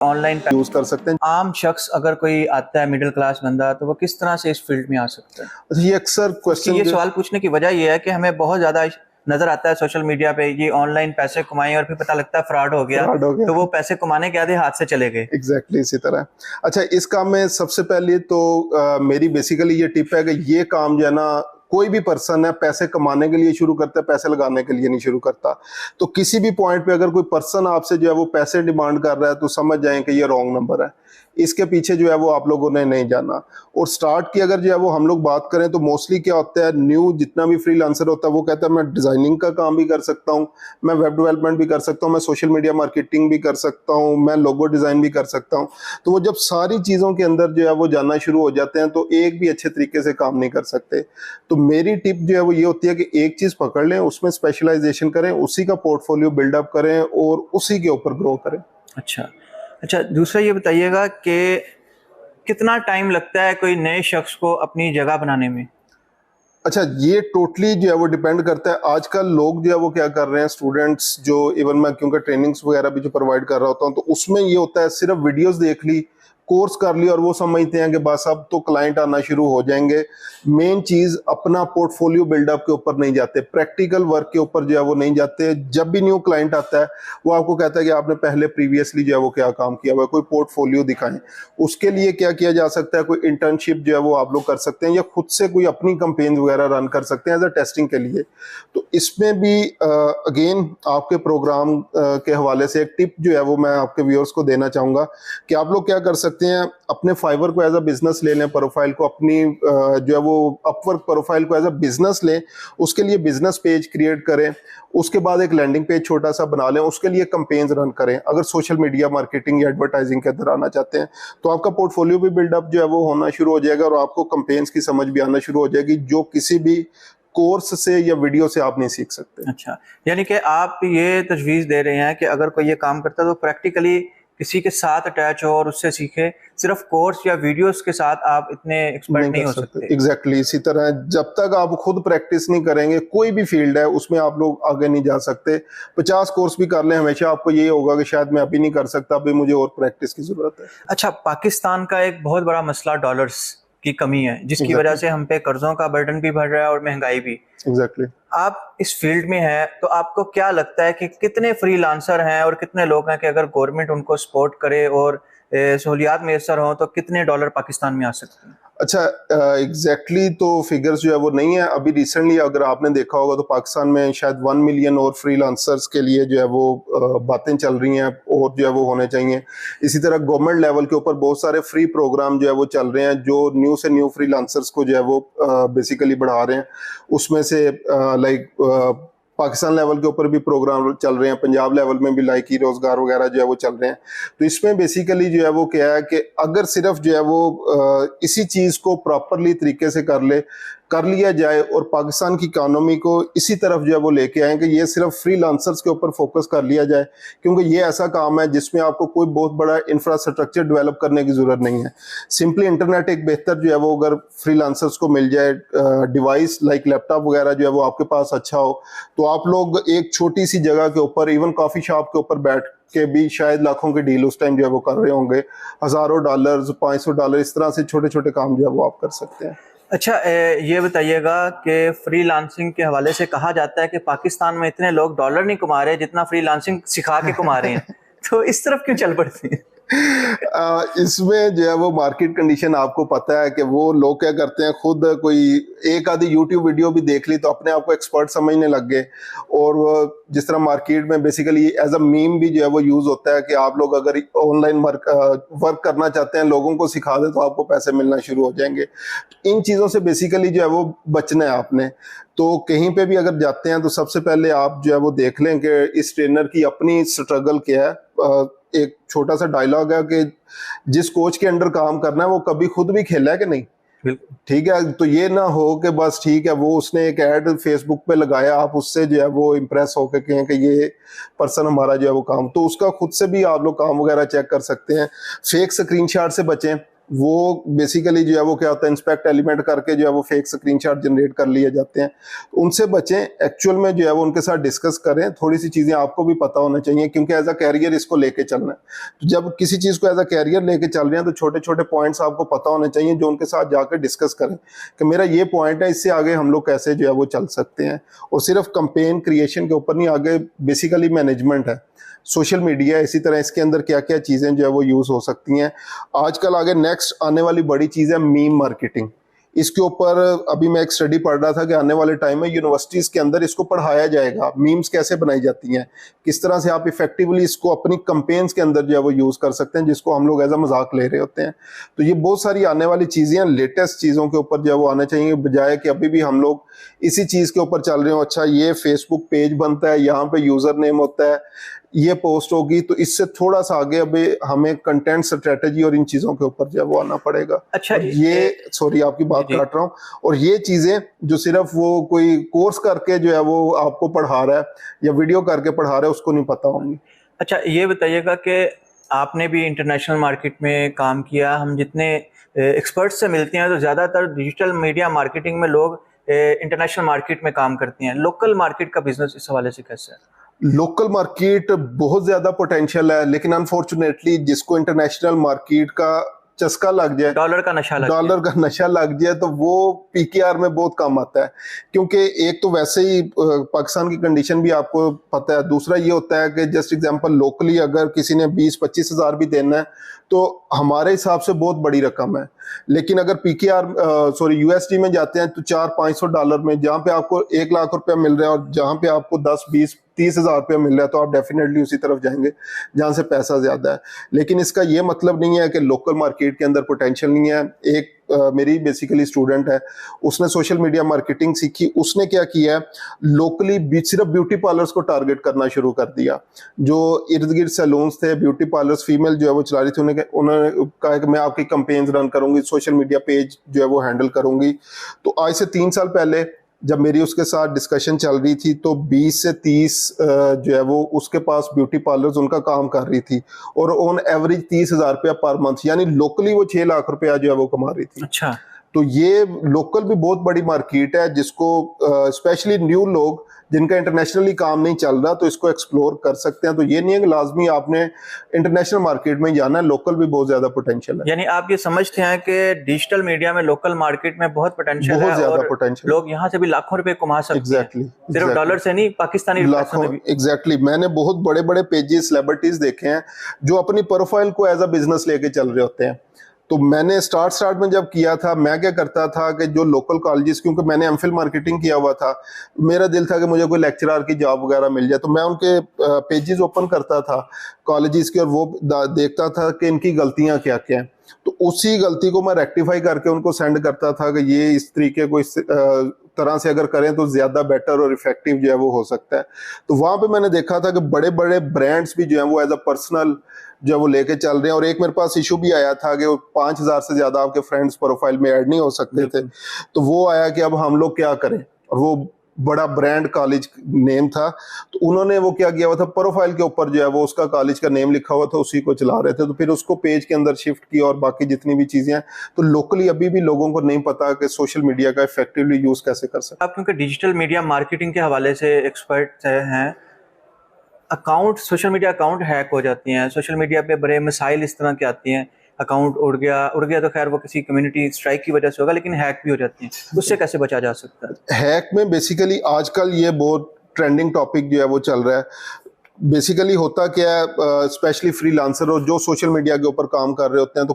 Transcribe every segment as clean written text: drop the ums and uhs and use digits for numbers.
Online use कर सकते हैं। आम शख्स अगर कोई आता है, मिडिल क्लास बंदा, तो वो किस तरह से इस फील्ड में आ सकता है? अच्छा, ये अक्सर उसकी क्वेश्चन ये सवाल पूछने की वजह ये है कि हमें बहुत ज़्यादा नज़र आता है सोशल मीडिया पे, ये ऑनलाइन पैसे कमाएं और फिर पता लगता है फ्रॉड हो गया, फ्रॉड हो तो वो गया। पैसे कमाने के आधे हाथ से चले गए। एग्जैक्टली इसी तरह। अच्छा, इस काम में सबसे पहले तो मेरी बेसिकली ये टिप है कि ये काम जो है ना, कोई भी पर्सन है पैसे कमाने के लिए शुरू करता है, पैसे लगाने के लिए नहीं शुरू करता। तो किसी भी पॉइंट पे अगर कोई पर्सन आपसे जो है वो पैसे डिमांड कर रहा है, तो समझ जाएं कि ये रॉन्ग नंबर है। इसके पीछे जो है वो आप लोगों ने नहीं जाना। और स्टार्ट की अगर जो है वो हम लोग बात करें, तो मोस्टली क्या होता है, न्यू जितना भी फ्रीलांसर होता है वो कहता है मैं डिजाइनिंग का काम भी कर सकता हूँ, मैं वेब डेवलपमेंट भी कर सकता हूँ, मैं सोशल मीडिया मार्केटिंग भी कर सकता हूँ, मैं लोगो डिजाइन भी कर सकता हूँ। तो वो जब सारी चीजों के अंदर जो है वो जानना शुरू हो जाते हैं, तो एक भी अच्छे तरीके से काम नहीं कर सकते। तो मेरी टिप जो है वो ये होती है कि एक चीज पकड़ लें, उसमें स्पेशलाइजेशन करें, उसी का पोर्टफोलियो बिल्डअप करें और उसी के ऊपर ग्रो करें। अच्छा। अच्छा, दूसरा ये बताइएगा कि कितना टाइम लगता है कोई नए शख्स को अपनी जगह बनाने में? अच्छा, ये टोटली जो है वो डिपेंड करता है। आजकल लोग जो है वो क्या कर रहे हैं, स्टूडेंट्स जो, इवन मैं क्योंकि ट्रेनिंग्स वगैरह भी जो प्रोवाइड कर रहा होता हूँ, तो उसमें ये होता है सिर्फ वीडियोस देख ली, कोर्स कर लिया और वो समझते हैं कि बस अब तो क्लाइंट आना शुरू हो जाएंगे। मेन चीज अपना पोर्टफोलियो बिल्डअप के ऊपर नहीं जाते, प्रैक्टिकल वर्क के ऊपर जो है वो नहीं जाते। जब भी न्यू क्लाइंट आता है वो आपको कहता है कि आपने पहले प्रीवियसली जो है वो क्या काम किया हुआ है, कोई पोर्टफोलियो दिखाएं। उसके लिए क्या किया जा सकता है, कोई इंटर्नशिप जो है वो आप लोग कर सकते हैं, या खुद से कोई अपनी कंपेन वगैरह रन कर सकते हैं एज अ टेस्टिंग के लिए। तो इसमें भी अगेन आपके प्रोग्राम के हवाले से एक टिप जो है वो मैं आपके व्यूअर्स को देना चाहूंगा कि आप लोग क्या कर सकते हैं, अपने फाइवर को एज अ बिजनेस ले लें, प्रोफाइल को अपनी जो है वो अपवर्क प्रोफाइल को एज अ बिजनेस लें, उसके लिए बिजनेस पेज क्रिएट करें, उसके बाद एक लैंडिंग पेज छोटा सा बना लें, उसके लिए कंपेन्स रन करें। अगर सोशल मीडिया मार्केटिंग या एडवर्टाइजिंग के अंदर आना चाहते हैं, तो आपका पोर्टफोलियो भी बिल्डअप जो है वो होना शुरू हो जाएगा और आपको कंपेन्स की समझ भी आना शुरू हो जाएगी, जो किसी भी कोर्स से या वीडियो से आप नहीं सीख सकते। अच्छा, यानी कि आप ये तजवीज़ दे रहे हैं कि अगर कोई ये काम करता है तो प्रैक्टिकली किसी के साथ अटैच हो और उससे सीखे, सिर्फ कोर्स या वीडियोस के साथ आप इतने एक्सपर्ट नहीं नहीं कर हो सकते। सकते। एग्जैक्टली इसी तरह, जब तक आप खुद प्रैक्टिस नहीं करेंगे, कोई भी फील्ड है उसमें आप लोग आगे नहीं जा सकते। 50 कोर्स भी कर लें, हमेशा आपको ये होगा कि शायद मैं अभी नहीं कर सकता, अभी मुझे और प्रैक्टिस की जरूरत है। अच्छा, पाकिस्तान का एक बहुत बड़ा मसला डॉलर्स की कमी है, जिसकी वजह एग्जैक्टली। से हम पे कर्जों का बर्डन भी बढ़ रहा है और महंगाई भी। एग्जैक्टली। आप इस फील्ड में हैं, तो आपको क्या लगता है कि कितने फ्रीलांसर हैं और कितने लोग हैं कि अगर गवर्नमेंट उनको सपोर्ट करे और सहूलियात मैसर हों, तो कितने डॉलर पाकिस्तान में आ सकते हैं? अच्छा, एग्जैक्टली तो फिगर्स जो है वो नहीं है। अभी रिसेंटली अगर आपने देखा होगा तो पाकिस्तान में शायद 1 मिलियन और फ्रीलांसर्स के लिए जो है वो बातें चल रही हैं और जो है वो होने चाहिए। इसी तरह गवर्नमेंट लेवल के ऊपर बहुत सारे फ्री प्रोग्राम जो है वो चल रहे हैं, जो न्यू से न्यू फ्रीलांसर्स को जो है वो बेसिकली बढ़ा रहे हैं। उसमें से लाइक पाकिस्तान लेवल के ऊपर भी प्रोग्राम चल रहे हैं, पंजाब लेवल में भी लाइक ही रोजगार वगैरह जो है वो चल रहे हैं। तो इसमें बेसिकली जो है वो क्या है कि अगर सिर्फ जो है वो इसी चीज को प्रॉपरली तरीके से कर लिया जाए और पाकिस्तान की इकोनॉमी को इसी तरफ जो है वो लेके आए कि ये सिर्फ फ्रीलांसर्स के ऊपर फोकस कर लिया जाए, क्योंकि ये ऐसा काम है जिसमें आपको कोई बहुत बड़ा इंफ्रास्ट्रक्चर डेवलप करने की जरूरत नहीं है। सिंपली इंटरनेट एक बेहतर जो है वो अगर फ्रीलांसर्स को मिल जाए, डिवाइस लाइक लैपटॉप वगैरह जो है वो आपके पास अच्छा हो, तो आप लोग एक छोटी सी जगह के ऊपर, इवन कॉफी शॉप के ऊपर बैठ के भी शायद लाखों की डील उस टाइम जो है वो कर रहे होंगे। हजारों डॉलर्स, $500, इस तरह से छोटे छोटे काम जो है वो आप कर सकते हैं। अच्छा, ये बताइएगा कि फ्रीलांसिंग के हवाले से कहा जाता है कि पाकिस्तान में इतने लोग डॉलर नहीं कमा रहे जितना फ्रीलांसिंग सिखा के कमा रहे हैं, तो इस तरफ क्यों चल पड़ते हैं? इसमें जो है वो मार्केट कंडीशन आपको पता है कि वो लोग क्या करते हैं, खुद कोई एक आधी यूट्यूब वीडियो भी देख ली तो अपने आप को एक्सपर्ट समझने लग गए। और वो जिस तरह मार्केट में बेसिकली एज अ मीम भी जो है वो यूज होता है कि आप लोग अगर ऑनलाइन वर्क करना चाहते हैं, लोगों को सिखा दे तो आपको पैसे मिलना शुरू हो जाएंगे। इन चीजों से बेसिकली जो है वो बचना है आपने। तो कहीं पे भी अगर जाते हैं तो सबसे पहले आप जो है वो देख लें कि इस ट्रेनर की अपनी स्ट्रगल क्या है। एक छोटा सा डायलॉग है कि जिस कोच के अंडर काम करना है वो कभी खुद भी खेला है कि नहीं। बिल्कुल। ठीक है, तो ये ना हो कि बस ठीक है वो उसने एक ऐड फेसबुक पे लगाया, आप उससे जो है वो इम्प्रेस होकर कहें कि ये पर्सन हमारा जो है वो काम, तो उसका खुद से भी आप लोग काम वगैरह चेक कर सकते हैं। फेक स्क्रीनशॉट से बचें। वो बेसिकली जो है वो क्या होता है, इंस्पेक्ट एलिमेंट करके जो है वो फेक स्क्रीनशॉट जनरेट कर लिए जाते हैं। उनसे बचें, एक्चुअल में जो है वो उनके साथ डिस्कस करें। थोड़ी सी चीज़ें आपको भी पता होना चाहिए, क्योंकि एज अ कैरियर इसको लेके चलना है। तो जब किसी चीज़ को एज अ कैरियर लेके चल रहे हैं तो छोटे छोटे पॉइंट्स आपको पता होने चाहिए, जो उनके साथ जाकर डिस्कस करें कि मेरा ये पॉइंट है, इससे आगे हम लोग कैसे जो है वो चल सकते हैं। और सिर्फ कंपेन क्रिएशन के ऊपर नहीं, आगे बेसिकली मैनेजमेंट है, सोशल मीडिया, इसी तरह इसके अंदर क्या क्या चीज़ें जो है वो यूज़ हो सकती हैं। आजकल आगे नेक्स्ट आने वाली बड़ी चीज़ है मीम मार्केटिंग। इसके ऊपर अभी मैं एक स्टडी पढ़ रहा था कि आने वाले टाइम में यूनिवर्सिटीज़ के अंदर इसको पढ़ाया जाएगा, मीम्स कैसे बनाई जाती हैं, किस तरह से आप इफेक्टिवली इसको अपनी कंपेन्स के अंदर जो है वो यूज़ कर सकते हैं, जिसको हम लोग एज अ मजाक ले रहे होते हैं। तो ये बहुत सारी आने वाली चीज़ें हैं, लेटेस्ट चीज़ों के ऊपर जो है वो आना चाहिए, बजाय कि अभी भी हम लोग इसी चीज़ के ऊपर चल रहे हो। अच्छा, ये फेसबुक पेज बनता है, यहाँ पे यूज़र नेम होता है, ये पोस्ट होगी, तो इससे थोड़ा सा आगे अभी हमें कंटेंट स्ट्रेटेजी और इन चीज़ों के ऊपर जो है वो आना पड़ेगा। अच्छा, और ये सॉरी आपकी बात जी। काट रहा हूँ, और ये चीज़ें जो सिर्फ वो कोई कोर्स करके जो है वो आपको पढ़ा रहा है या वीडियो करके पढ़ा रहा है, उसको नहीं पता होंगी। अच्छा, ये बताइएगा कि आपने भी इंटरनेशनल मार्केट में काम किया, हम जितने एक्सपर्ट्स से मिलते हैं तो ज़्यादातर डिजिटल मीडिया मार्केटिंग में लोग इंटरनेशनल मार्केट में काम करते हैं। लोकल मार्केट का बिजनेस इस हवाले से कैसे है? लोकल मार्केट बहुत ज्यादा पोटेंशियल है, लेकिन अनफॉर्चुनेटली जिसको इंटरनेशनल मार्केट का चस्का लग जाए, डॉलर का नशा लग जाए, डॉलर का नशा लग जाए, तो वो पीकेआर में बहुत कम आता है। क्योंकि एक तो वैसे ही पाकिस्तान की कंडीशन भी आपको पता है, दूसरा ये होता है कि जस्ट एग्जांपल लोकली अगर किसी ने 20-25 हज़ार भी देना है तो हमारे हिसाब से बहुत बड़ी रकम है। लेकिन अगर पीकेआर यूएसडी में जाते हैं तो $400-500 में, जहाँ पे आपको 1 लाख रुपया मिल रहा है और जहाँ पे आपको 10-20-30 हज़ार रुपया मिल रहा है, तो आप डेफिनेटली उसी तरफ जाएंगे जहाँ से पैसा ज्यादा है। लेकिन इसका ये मतलब नहीं है कि लोकल मार्केट के अंदर पोटेंशियल नहीं है। एक मेरी बेसिकली स्टूडेंट है, उसने सोशल मीडिया मार्केटिंग सीखी, उसने क्या किया है, लोकली सिर्फ ब्यूटी पार्लर्स को टारगेट करना शुरू कर दिया। जो इर्द गिर्द सैलून्स थे, ब्यूटी पार्लर्स, फीमेल जो है वो चला रही थी, उन्होंने कहा कि मैं आपकी कैंपेन्स रन करूंगी, सोशल मीडिया पेज जो है वो हैंडल करूंगी। तो आज से 3 साल पहले जब मेरी उसके साथ डिस्कशन चल रही थी, तो 20 से 30 जो है वो उसके पास ब्यूटी पार्लर्स उनका काम कर रही थी, और ऑन एवरेज 30 हज़ार रुपया पर मंथ, यानी लोकली वो 6 लाख रुपया जो है वो कमा रही थी। अच्छा, तो ये लोकल भी बहुत बड़ी मार्केट है, जिसको स्पेशली न्यू लोग जिनका इंटरनेशनली काम नहीं चल रहा, तो इसको एक्सप्लोर कर सकते हैं। तो ये नहीं है कि लाजमी आपने इंटरनेशनल मार्केट में जाना है, लोकल भी बहुत ज्यादा पोटेंशियल है। यानी आप ये समझते हैं कि डिजिटल मीडिया में लोकल मार्केट में बहुत पोटेंशियल है और पोटेंशियल, लोग यहाँ से भी लाखों रुपए कमा सकते हैं। सिर्फ डॉलर से नहीं, पाकिस्तानी लाखों। एग्जैक्टली, मैंने बहुत बड़े बड़े पेजेस, सेलिब्रिटीज देखे हैं जो अपनी प्रोफाइल को एज अ बिजनेस लेके चल रहे होते हैं। तो मैंने स्टार्ट में जब किया था, मैं क्या करता था कि जो लोकल कॉलेजेस, क्योंकि मैंने एमफिल मार्केटिंग किया हुआ था, मेरा दिल था कि मुझे कोई लेक्चरर की जॉब वगैरह मिल जाए, तो मैं उनके पेजेस ओपन करता था कॉलेजेस के, और वो देखता था कि इनकी गलतियां क्या क्या हैं। तो उसी गलती को मैं रेक्टिफाई करके उनको सेंड करता था कि ये इस तरीके को इस तरह से अगर करें तो ज्यादा बेटर और इफेक्टिव जो है वो हो सकता है। तो वहां पे मैंने देखा था कि बड़े बड़े ब्रांड्स भी जो है वो एज अ पर्सनल जो वो लेके चल रहे हैं। और एक मेरे पास इशू भी आया था कि 5,000 से ज्यादा आपके फ्रेंड्स प्रोफाइल में ऐड नहीं हो सकते थे। तो वो आया कि अब हम लोग क्या करें, और वो बड़ा ब्रांड कॉलेज नेम था, तो उन्होंने वो क्या किया हुआ था, प्रोफाइल के ऊपर जो है वो उसका कॉलेज का नेम लिखा हुआ था, उसी को चला रहे थे। तो फिर उसको पेज के अंदर शिफ्ट किया, और बाकी जितनी भी चीजें हैं, तो लोकली अभी भी लोगों को नहीं पता कि सोशल मीडिया का इफेक्टिवली यूज कैसे कर सकते। आप क्योंकि डिजिटल मीडिया मार्केटिंग के हवाले से एक्सपर्ट हैं, account, social media account hack हो जाती हैं, सोशल मीडिया पे बड़े मसाइल इस तरह के आती हैं, अकाउंट उड़ गया तो खैर वो किसी कम्युनिटी स्ट्राइक की वजह से होगा, लेकिन हैक भी हो जाती हैं, उससे कैसे बचा जा सकता है? हैक में बेसिकली आजकल ये बहुत ट्रेंडिंग टॉपिक जो है वो चल रहा है। बेसिकली होता क्या है, स्पेशली फ्रीलांसर और जो सोशल मीडिया के ऊपर काम कर रहे होते हैं, तो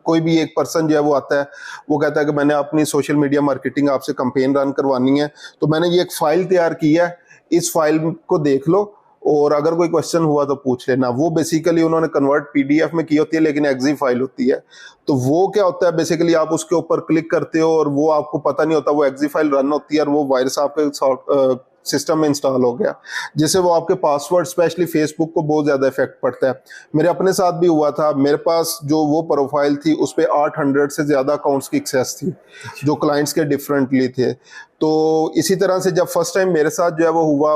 कोई भी एक पर्सन जो है वो आता है, वो कहता है कि मैंने अपनी सोशल मीडिया मार्केटिंग आपसे कैंपेन रन करवानी है, तो मैंने ये एक फाइल तैयार की है, इस फाइल को देख लो और अगर कोई क्वेश्चन हुआ तो पूछ लेना। वो बेसिकली उन्होंने कन्वर्ट पीडीएफ में की होती है, लेकिन एक्जी फाइल होती है। तो वो क्या होता है, बेसिकली आप उसके ऊपर क्लिक करते हो और वो आपको पता नहीं होता, वो एक्जी फाइल रन होती है और वो वायरस आपके सिस्टम में इंस्टॉल हो गया, जिससे वो आपके पासवर्ड, स्पेशली फेसबुक को बहुत ज्यादा इफेक्ट पड़ता है। मेरे अपने साथ भी हुआ था, मेरे पास जो वो प्रोफाइल थी उस पर 800 से ज्यादा अकाउंट्स की एक्सेस थी, जो क्लाइंट्स के डिफरेंटली थे। तो इसी तरह से जब फर्स्ट टाइम मेरे साथ जो है वो हुआ,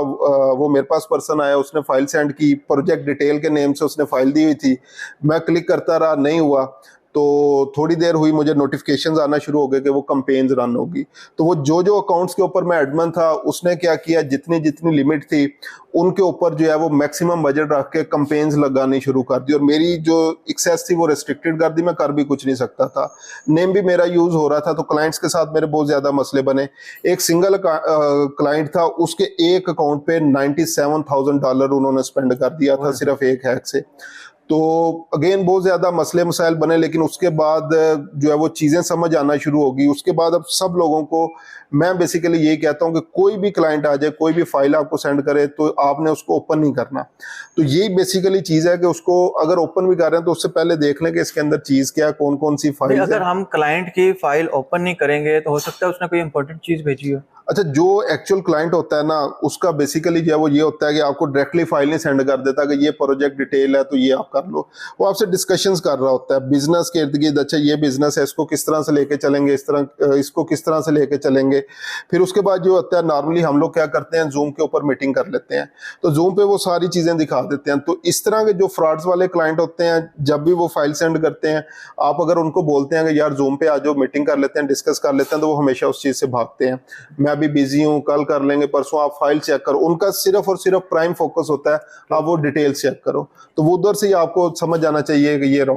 वो मेरे पास पर्सन आया, उसने फाइल सेंड की, प्रोजेक्ट डिटेल के नेम से उसने फाइल दी हुई थी, मैं क्लिक करता रहा, नहीं हुआ। तो थोड़ी देर हुई, मुझे नोटिफिकेशंस आना शुरू हो गए कि वो कैंपेन्स रन होगी। तो वो जो अकाउंट्स के ऊपर मैं एडमिन था, उसने क्या किया, जितनी जितनी लिमिट थी उनके ऊपर जो है वो मैक्सिमम बजट रख के कैंपेन्स लगानी शुरू कर दी, और मेरी जो एक्सेस थी वो रिस्ट्रिक्टेड कर दी, मैं कर भी कुछ नहीं सकता था। नेम भी मेरा यूज हो रहा था, तो क्लाइंट्स के साथ मेरे बहुत ज्यादा मसले बने। एक सिंगल क्लाइंट था, उसके एक अकाउंट पे $97,000 उन्होंने स्पेंड कर दिया था सिर्फ एक हैक से। तो अगेन बहुत ज्यादा मसले मसाइल बने, लेकिन उसके बाद जो है वो चीजें समझ आना शुरू होगी। उसके बाद अब सब लोगों को मैं बेसिकली यही कहता हूं कि कोई भी क्लाइंट आ जाए, कोई भी फाइल आपको सेंड करे, तो आपने उसको ओपन नहीं करना। तो यही बेसिकली चीज है कि उसको अगर ओपन भी कर रहे हैं तो उससे पहले देख लें कि इसके अंदर चीज क्या है, कौन कौन सी फाइल। अगर हम क्लाइंट की फाइल ओपन नहीं करेंगे तो हो सकता है उसने कोई इंपॉर्टेंट चीज भेजी हो। अच्छा, जो एक्चुअल क्लाइंट होता है ना, उसका बेसिकली जो है वो ये होता है कि आपको डायरेक्टली फाइल नहीं सेंड कर देता कि ये प्रोजेक्ट डिटेल है तो ये आप कर लो। वो आपसे डिस्कशंस कर रहा होता है बिजनेस के इर्द गिर्द। अच्छा, ये बिजनेस है, इसको किस तरह से लेके चलेंगे, इस तरह इसको किस तरह से लेके चलेंगे। फिर उसके बाद जो होता है, नॉर्मली हम लोग क्या करते हैं, जूम के ऊपर मीटिंग कर लेते हैं, तो जूम पे वो सारी चीजें दिखा देते हैं। तो इस तरह के जो फ्रॉड्स वाले क्लाइंट होते हैं, जब भी वो फाइल सेंड करते हैं, आप अगर उनको बोलते हैं कि यार जूम पे आ जाओ, मीटिंग कर लेते हैं, डिस्कस कर लेते हैं, तो वो हमेशा उस चीज से भागते हैं। मैं अभी बिजी हूँ, कल कर लेंगे, परसों आप फाइल चेक करो। उनका सिर्फ और सिर्फ प्राइम फोकस होता है आप वो डिटेल्स चेक करो। तो वो उधर से ही आपको समझ आना चाहिए कि ये रॉन्ग